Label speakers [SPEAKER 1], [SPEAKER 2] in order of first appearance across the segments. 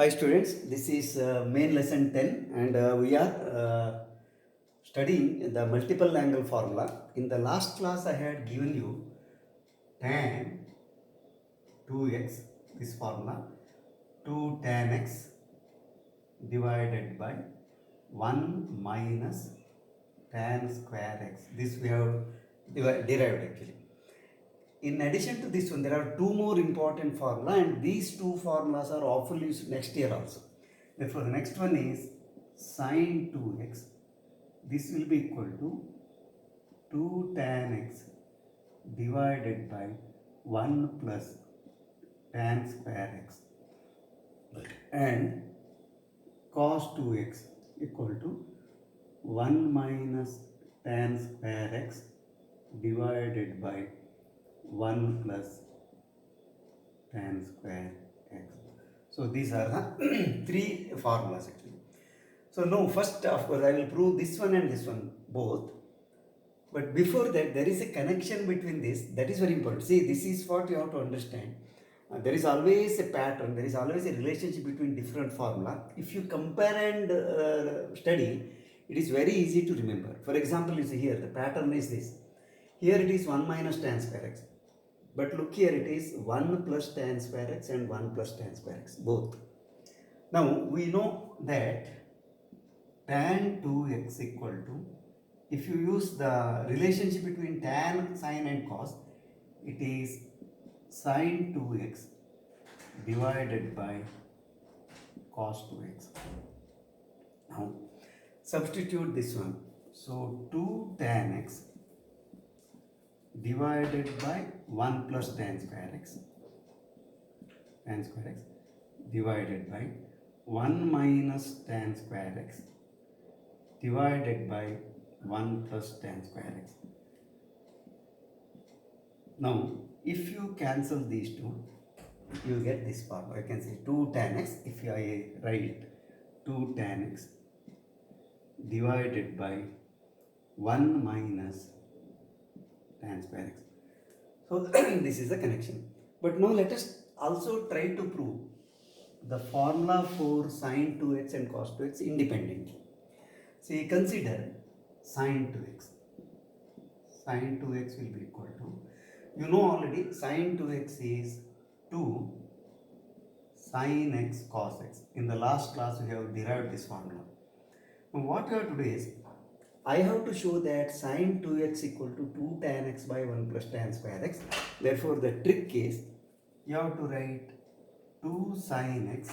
[SPEAKER 1] Hi students, this is main lesson 10 and we are studying the multiple angle formula. In the last class I had given you tan 2x, this formula, 2 tan x divided by 1 minus tan square x. This we have derived actually. In addition to this one, there are two more important formula and these two formulas are often used next year also. Therefore, the next one is sine 2x. This will be equal to 2 tan x divided by 1 plus tan square x and cos 2x equal to 1 minus tan square x divided by 1 plus tan square x. So these are the three formulas actually. So now first of course I will prove this one and this one both. But before that there is a connection between this, that is very important. See, this is what you have to understand. There is always a pattern, there is always a relationship between different formula. If you compare and study, it is very easy to remember. For example, you see here the pattern is this. Here it is 1 minus tan square x. But look here, it is 1 plus tan square x and 1 plus tan square x, both. Now we know that tan 2x equal to, if you use the relationship between tan, sine and cos, it is sine 2x divided by cos 2x. Now substitute this one. So 2 tan x divided by 1 plus tan square x divided by 1 minus tan square x divided by 1 plus tan square x. Now if you cancel these two, you get this part. I can say 2 tan x, if I write 2 tan x divided by 1 minus tan square x. So this is the connection. But now let us also try to prove the formula for sine 2x and cos 2x independently. See, consider sine 2x. Sine 2x will be equal to, you know already, sine 2x is 2 sin x cos x. In the last class we have derived this formula. Now what we have to do is, I have to show that sine 2x equal to 2 tan x by 1 plus tan square x. Therefore the trick is, you have to write 2 sin x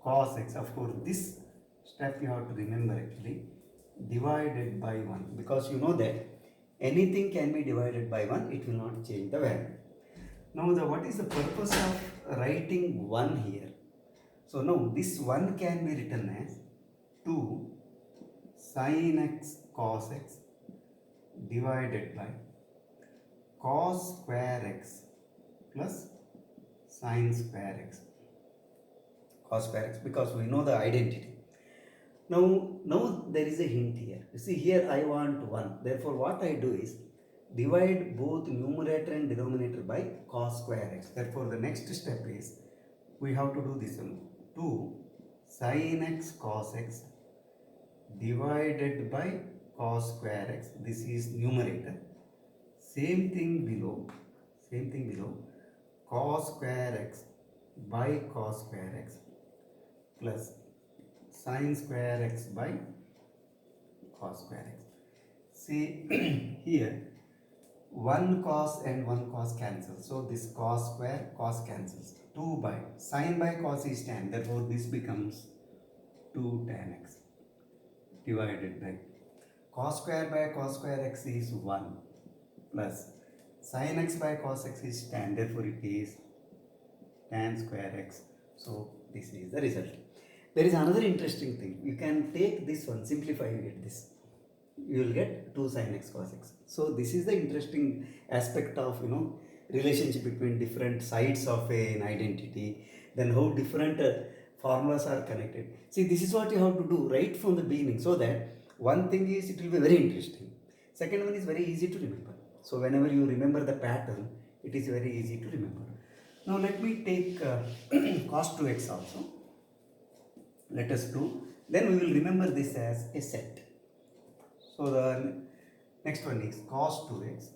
[SPEAKER 1] cos x. Of course this step you have to remember actually, divided by 1, because you know that anything can be divided by 1, it will not change the value. Now what is the purpose of writing 1 here? So now this 1 can be written as 2 sin x cos x divided by cos square x plus sin square x. Cos square x, because we know the identity. Now there is a hint here. You see, here I want 1. Therefore what I do is divide both numerator and denominator by cos square x. Therefore the next step is, we have to do this one. 2 sin x cos x divided by cos square x. This is numerator. Same thing below. Cos square x by cos square x plus sin square x by cos square x. See here 1 cos and 1 cos cancel. So this cos square cos cancels. 2 by sin by cos is tan. Therefore this becomes 2 tan x divided by cos square by cos square x is 1 plus sin x by cos x is tan. Therefore it is tan square x. So this is the result. There is another interesting thing. You can take this one, simplify, you get this. You will get 2 sin x cos x. So this is the interesting aspect of, relationship between different sides of an identity. Then how different formulas are connected. See, this is what you have to do right from the beginning, so that one thing is, it will be very interesting. Second one is very easy to remember. So whenever you remember the pattern, it is very easy to remember. Now let me take cos 2x also. let us do. Then we will remember this as a set. So the next one is cos 2x.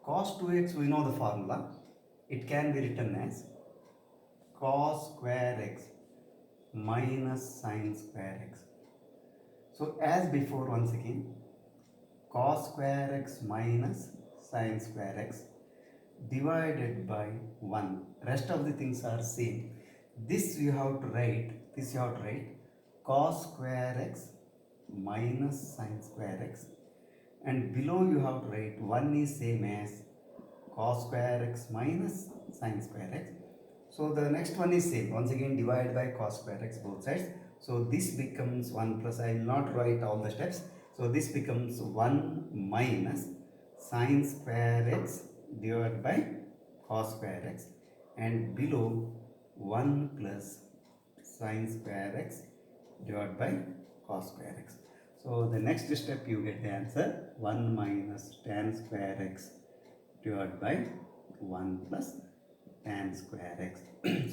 [SPEAKER 1] Cos 2x, we know the formula. It can be written as cos square x minus sin square x. So as before, once again, cos square x minus sin square x divided by 1. Rest of the things are same. This you have to write, cos square x minus sin square x, and below you have to write 1 is same as cos square x minus sin square x. So the next one is same, once again divide by cos square x both sides. So this becomes 1 plus, I will not write all the steps. So this becomes 1 minus sin square x divided by cos square x, and below 1 plus sin square x divided by cos square x. So the next step you get the answer 1 minus tan square x divided by 1 plus tan square x.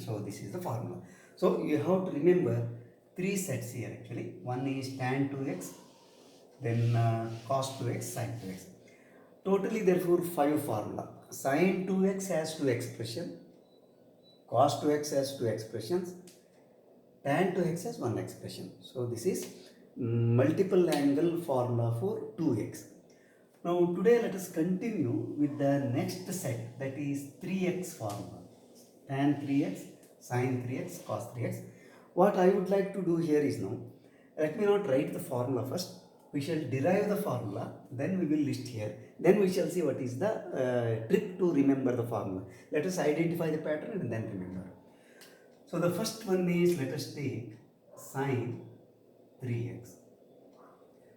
[SPEAKER 1] So this is the formula. So you have to remember 3 sets here actually. One is tan 2x, then cos 2x, sin 2x. Totally therefore 5 formula. Sin 2x has 2 expression, cos 2x has 2 expressions, tan 2x has 1 expression. So this is multiple angle formula for 2x. Now today let us continue with the next set, that is 3x formula. Tan 3x, sin 3x, cos 3x. What I would like to do here is now, let me not write the formula first. We shall derive the formula, then we will list here. Then we shall see what is the trick to remember the formula. Let us identify the pattern and then remember. So the first one is, let us take sin 3x.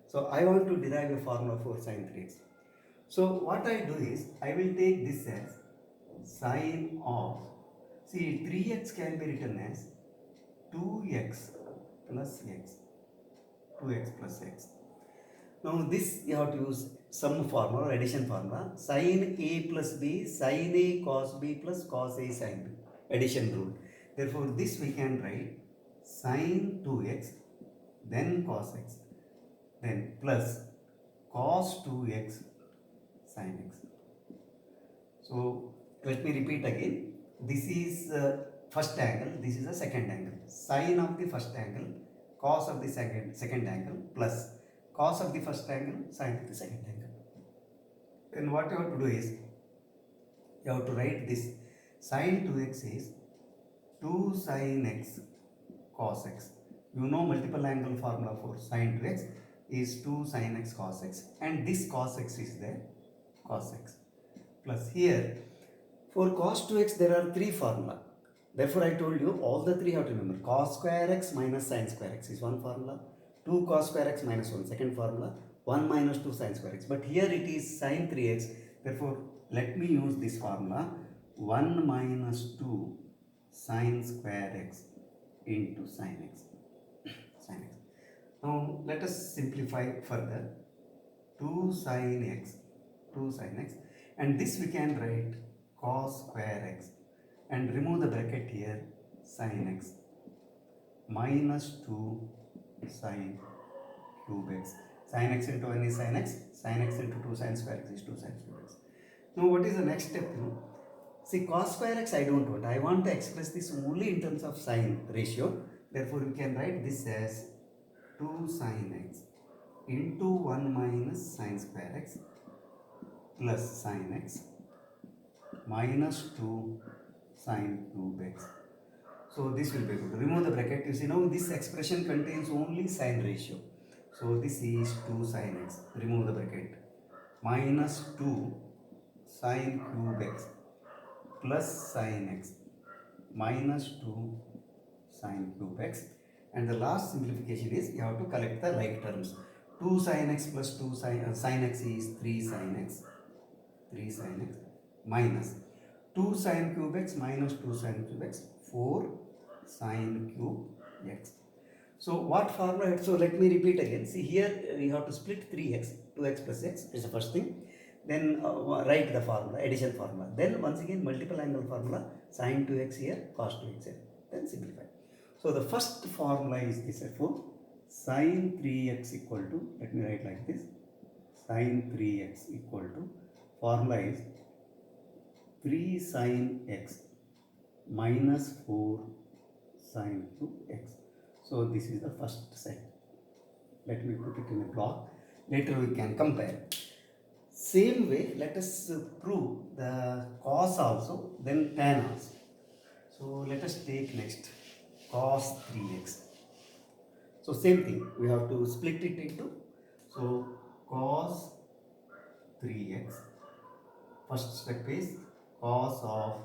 [SPEAKER 1] So I want to derive a formula for sin 3x. So what I do is, I will take this as sin of, see 3x can be written as 2x plus x, 2x plus x. Now this you have to use sum formula or addition formula, sin a plus b, sin a cos b plus cos a sin b, addition rule. Therefore this we can write sin 2x, then cos x, then plus cos 2x sin x. So let me repeat again. This is first angle, this is the second angle. Sin of the first angle, cos of the second angle, plus cos of the first angle, sin of the second angle. Then what you have to do is, you have to write this sin 2x is 2 sin x cos x. You know multiple angle formula for sin 2x is 2 sin x cos x, and this cos x is there, cos x, plus here for cos 2x there are 3 formula. Therefore I told you all the 3 have to remember. Cos square x minus sin square x is one formula, 2 cos square x minus 1 second formula, 1 minus 2 sin square x. But here it is sin 3x, therefore let me use this formula, 1 minus 2 sin square x into sin x. Sin x. Now let us simplify further. 2 sin x, and this we can write cos square x, and remove the bracket here, sin x minus 2 sin cube x. Sin x into 1 is sin x into 2 sin square x is 2 sin cube x. Now what is the next step? See, cos square x I don't want. I want to express this only in terms of sin ratio. Therefore we can write this as 2 sin x into 1 minus sin square x plus sin x minus 2 sin cube x. So this will be good. Remove the bracket. You see now this expression contains only sin ratio. So this is 2 sin x. Remove the bracket. Minus 2 sin cube x plus sin x minus 2 sin cube x. And the last simplification is you have to collect the like terms. 2 sin x plus 2 sin x is 3 sin x. 3 sin x minus 2 sin cube x minus 2 sin cube x, 4 sin cube x. So what formula? So let me repeat again. See here we have to split 3x, 2x plus x is the first thing. Then write the formula, addition formula. Then once again multiple angle formula, sin 2x here, cos 2x here. Then simplify. So the first formula is this, therefore sine 3x equal to, let me write like this, sine 3x equal to, formula is 3 sine x minus 4 sine cube x. So this is the first set. Let me put it in a block. Later we can compare. Same way, let us prove the cos also, then tan also. So let us take next cos 3x. So same thing, we have to split it into, so cos 3x, first step is cos of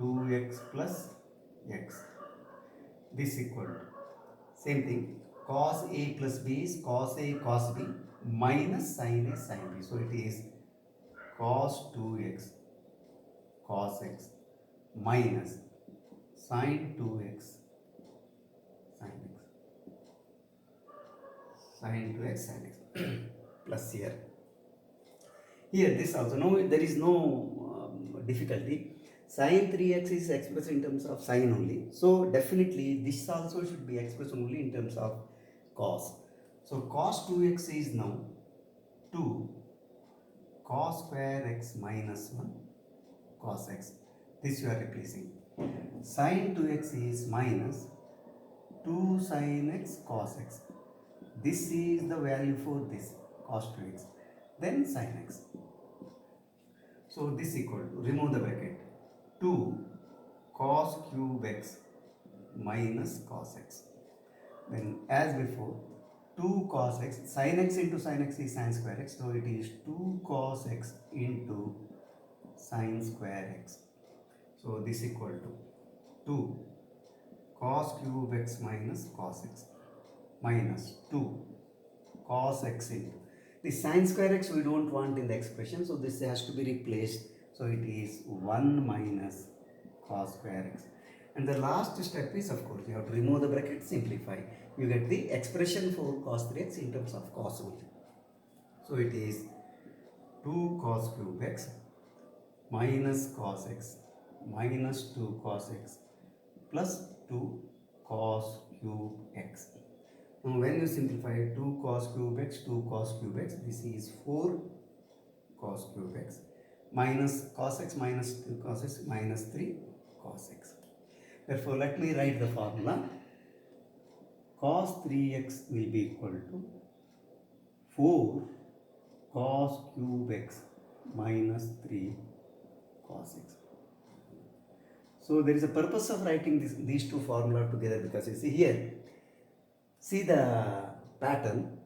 [SPEAKER 1] 2x plus x, this equal to, same thing, cos a plus b is cos a cos b minus sin a sin b, so it is cos 2x cos x minus sin 2x sin x, sin 2x sin x plus here this also, no, there is no difficulty. Sin 3x is expressed in terms of sin only, so definitely this also should be expressed only in terms of cos. So cos 2x is now 2 cos square x minus 1 cos x, this you are replacing. Sin 2x is minus 2 sin x cos x, this is the value for this cos 2x, then sin x. So this equal to, remove the bracket, 2 cos cube x minus cos x. Then as before, 2 cos x, sin x into sin x is sin square x, so it is 2 cos x into sin square x. So this equal to 2 cos cube x minus cos x minus 2 cos x into, the sin square x we don't want in the expression, so this has to be replaced, so it is 1 minus cos square x. And the last step is, of course, you have to remove the bracket, simplify, you get the expression for cos 3x in terms of cos only. So it is 2 cos cube x minus cos x minus 2 cos x plus 2 cos cube x. Now when you simplify 2 cos cube x, 2 cos cube x, this is 4 cos cube x minus cos x minus 2 cos x minus 3 cos x. Therefore, let me write the formula. Cos 3x will be equal to 4 cos cube x minus 3 cos x. So there is a purpose of writing these two formulas together, because you see here, see the pattern,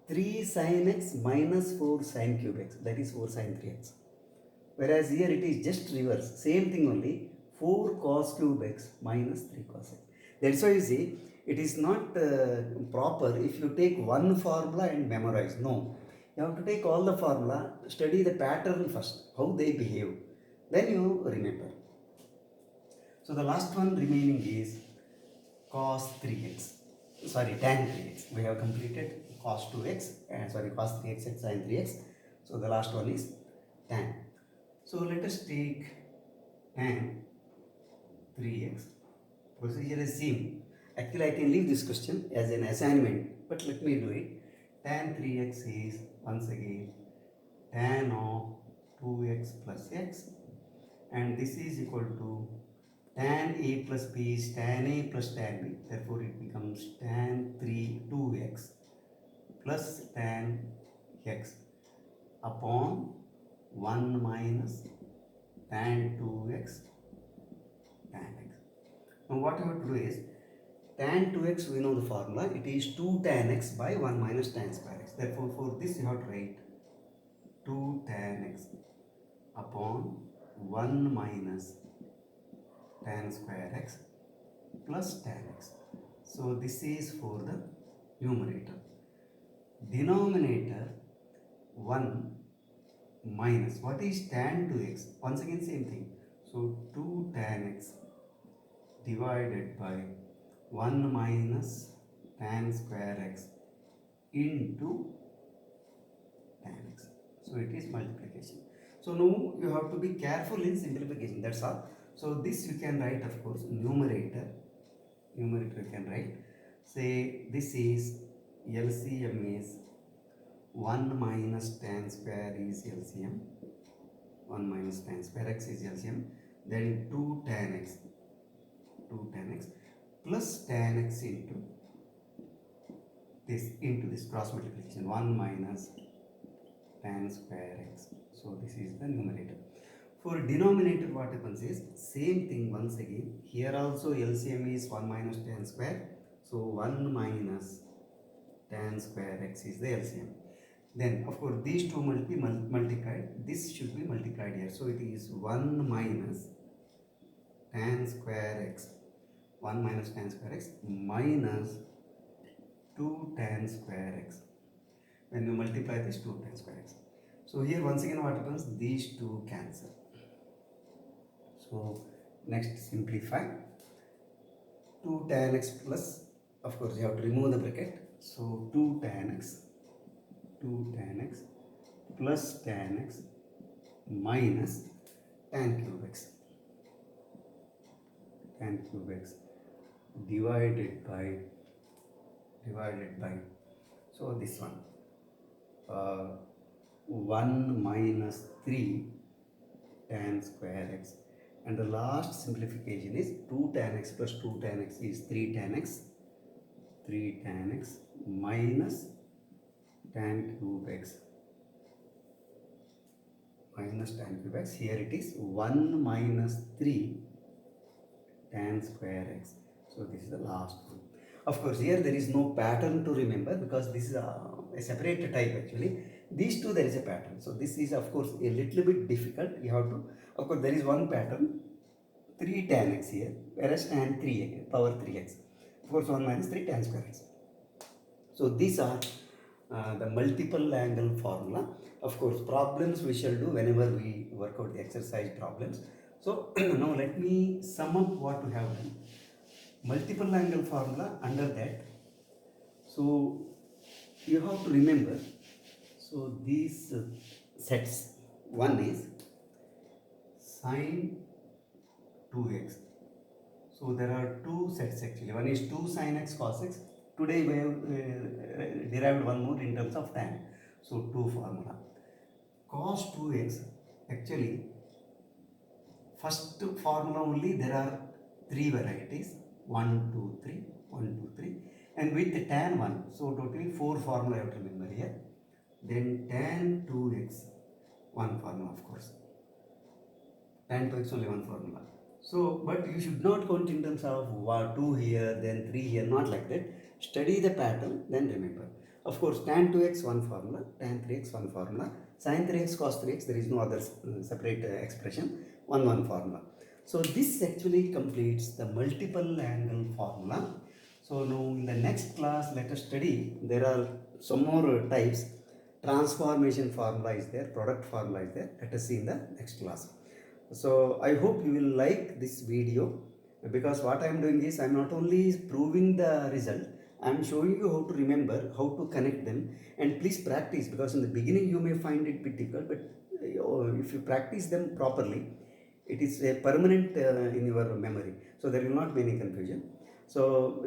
[SPEAKER 1] 3 sin x minus 4 sin cube x, that is 4 sin 3x. Whereas here it is just reverse, same thing only, 4 cos cube x minus 3 cos x. That's why you see, it is not proper if you take one formula and memorize. No, you have to take all the formula, study the pattern first, how they behave, then you remember. So the last one remaining is cos 3x, sorry, tan 3x. We have completed cos 2x and cos 3x and sin 3x. So the last one is tan. So let us take tan 3x. Procedure is same. Actually, I can leave this question as an assignment, but let me do it. Tan 3x is once again tan of 2x plus x, and this is equal to tan a plus b is tan a plus tan b. Therefore, it becomes tan 2x plus tan x upon 1 minus tan 2x tan x. Now what you have to do is, tan 2x we know the formula, it is 2 tan x by 1 minus tan square x. Therefore for this you have to write 2 tan x upon 1 minus tan square x plus tan x. So this is for the numerator. Denominator 1 minus, what is tan 2x? Once again same thing. So 2 tan x divided by 1 minus tan square x into tan x. So it is multiplication. So now you have to be careful in simplification, that's all. So this you can write, of course, numerator numerator you can write. Say this is LCM is 1 minus tan square is LCM. 1 minus tan square x is LCM. Then 2 tan x plus tan x into this cross multiplication, 1 minus tan square x. So this is the numerator. For denominator, what happens is same thing once again. Here also LCM is 1 minus tan square. So 1 minus tan square x is the LCM. Then of course these two must be multiplied. This should be multiplied here. So it is 1 minus tan square x. 1 minus tan square x minus 2 tan square x. When you multiply this 2 tan square x. So here once again what happens? These two cancel. So next simplify. 2 tan x plus, of course you have to remove the bracket. So 2 tan x plus tan x minus tan cube x divided by so this one 1 minus 3 tan square x, and the last simplification is 2 tan x plus 2 tan x is 3 tan x minus tan cube x Here it is 1 minus 3 tan square x. So this is the last one. Of course here there is no pattern to remember because this is a separate type actually. These two there is a pattern. So this is of course a little bit difficult. You have to, of course there is one pattern, 3 tan x here, whereas tan 3 power 3x. Of course 1 minus 3 tan square x. So these are the multiple angle formula. Of course problems we shall do whenever we work out the exercise problems. So now let me sum up what we have done. Multiple angle formula, under that, so you have to remember, so these sets, one is sine 2x. So there are two sets actually. One is 2 sin x cos x. Today we have derived one more in terms of tan. So 2 formula. Cos 2x, actually first formula only there are 3 varieties. 1, 2, 3, 1, 2, 3. And with the tan 1, so totally 4 formula you have to remember here. Then tan 2x, 1 formula of course. Tan 2x only 1 formula. So, but you should not count in terms of 2 here, then 3 here, not like that. Study the pattern, then remember. Of course, tan 2x 1 formula, tan 3x 1 formula, sin 3x cos 3x, there is no other separate expression, 1 formula. So this actually completes the multiple angle formula. So now in the next class let us study, there are some more types. Transformation formula is there, product formula is there. Let us see in the next class. So I hope you will like this video, because what I am doing is I am not only proving the result, I am showing you how to remember, how to connect them, and please practice, because in the beginning you may find it bit difficult, but if you practice them properly, it is a permanent in your memory, so there will not be any confusion. So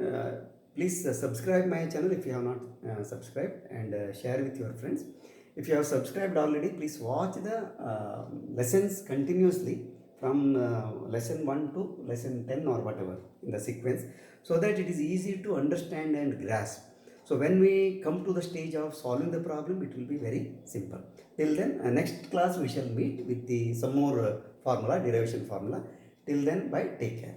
[SPEAKER 1] please subscribe my channel if you have not subscribed, and share with your friends. If you have subscribed already, please watch the lessons continuously from lesson 1 to lesson 10 or whatever in the sequence, so that it is easy to understand and grasp. So when we come to the stage of solving the problem, it will be very simple. Till then, next class we shall meet with some more formula, derivation formula. Till then, bye, take care.